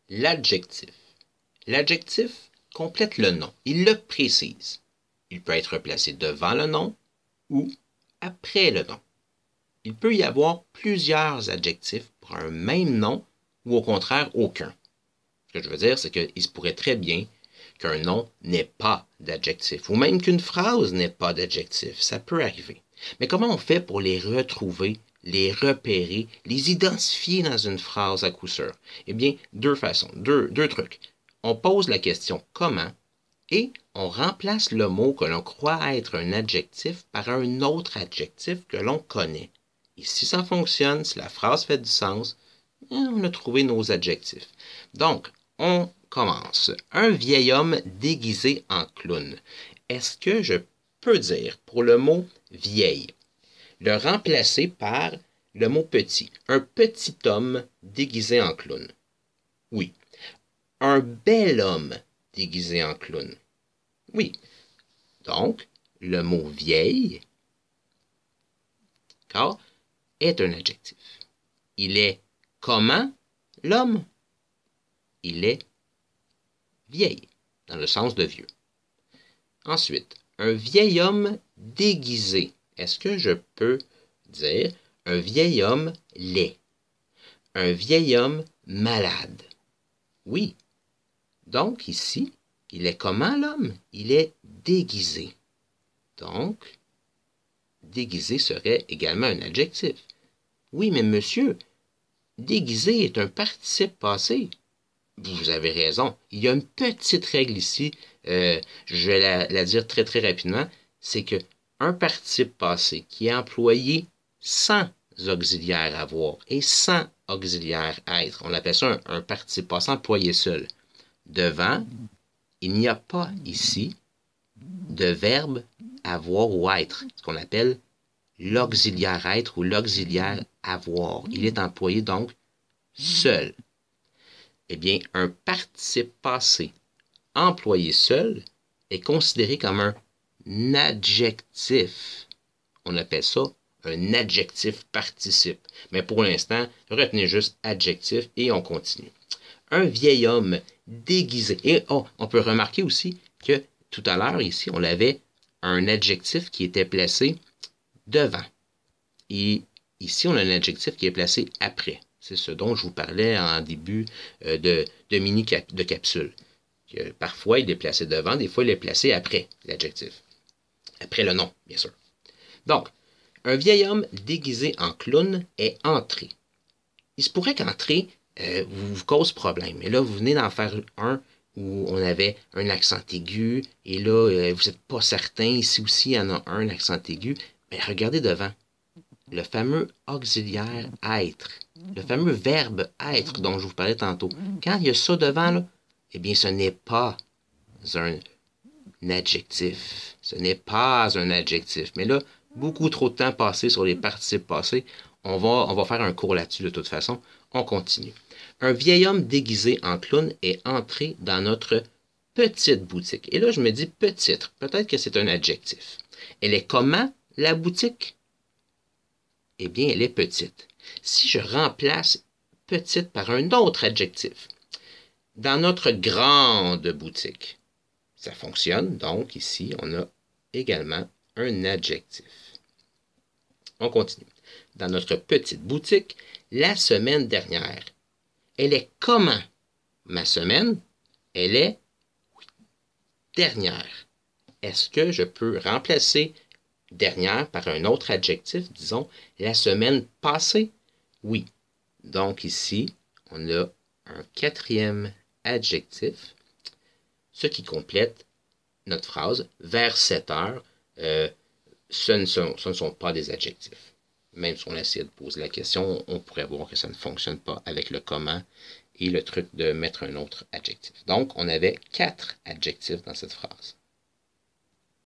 l'adjectif. L'adjectif complète le nom, il le précise. Il peut être placé devant le nom ou après le nom. Il peut y avoir plusieurs adjectifs pour un même nom ou au contraire aucun. Ce que je veux dire, c'est qu'il se pourrait très bien qu'un nom n'ait pas d'adjectif ou même qu'une phrase n'ait pas d'adjectif. Ça peut arriver. Mais comment on fait pour les retrouver, les repérer, les identifier dans une phrase à coup sûr? Eh bien, deux façons, deux trucs. On pose la question « comment » et on remplace le mot que l'on croit être un adjectif par un autre adjectif que l'on connaît. Et si ça fonctionne, si la phrase fait du sens, on a trouvé nos adjectifs. Donc, on commence. Un vieil homme déguisé en clown. Est-ce que je peux dire pour le mot vieil, le remplacer par le mot petit? Un petit homme déguisé en clown. Oui. Un bel homme déguisé en clown. Oui. Donc, le mot vieil, car est un adjectif. Il est comment l'homme? Il est vieil, dans le sens de vieux. Ensuite, un vieil homme déguisé. Est-ce que je peux dire un vieil homme laid? Un vieil homme malade? Oui. Donc, ici, il est comment l'homme? Il est déguisé. Donc, déguisé serait également un adjectif. Oui, mais monsieur, déguisé est un participe passé. Vous avez raison. Il y a une petite règle ici, je vais la dire très très rapidement, c'est que un participe passé qui est employé sans auxiliaire avoir et sans auxiliaire être, on appelle ça un participe passé employé seul. Devant, il n'y a pas ici de verbe avoir ou être, ce qu'on appelle l'auxiliaire être ou l'auxiliaire avoir. Il est employé donc seul. Eh bien, un participe passé employé seul est considéré comme un adjectif. On appelle ça un adjectif participe. Mais pour l'instant, retenez juste adjectif et on continue. Un vieil homme déguisé. Et on peut remarquer aussi que tout à l'heure, ici, on avait un adjectif qui était placé devant. Et ici, on a un adjectif qui est placé après. C'est ce dont je vous parlais en début de capsule. Parfois, il est placé devant, des fois, il est placé après l'adjectif. Après le nom, bien sûr. Donc, un vieil homme déguisé en clown est entré. Il se pourrait qu'entrer vous cause problème. Et là, vous venez d'en faire un où on avait un accent aigu, et là, vous n'êtes pas certain. Ici aussi, il y en a un accent aigu. Mais regardez devant. Le fameux auxiliaire être, le fameux verbe être dont je vous parlais tantôt. Quand il y a ça devant, là, eh bien, ce n'est pas un adjectif. Ce n'est pas un adjectif. Mais là, beaucoup trop de temps passé sur les participes passés. On va faire un cours là-dessus de toute façon. On continue. Un vieil homme déguisé en clown est entré dans notre petite boutique. Et là, je me dis petite. Peut-être que c'est un adjectif. Elle est comment, la boutique? Eh bien, elle est petite. Si je remplace petite par un autre adjectif, dans notre grande boutique, ça fonctionne. Donc, ici, on a également un adjectif. On continue. Dans notre petite boutique, la semaine dernière, elle est comment? Ma semaine, elle est dernière. Est-ce que je peux remplacer dernière par un autre adjectif, disons, la semaine passée? Oui. Donc ici, on a un quatrième adjectif, ce qui complète notre phrase. Vers 7 heures, ce ne sont pas des adjectifs. Même si on essaie de poser la question, on pourrait voir que ça ne fonctionne pas avec le comment et le truc de mettre un autre adjectif. Donc, on avait 4 adjectifs dans cette phrase.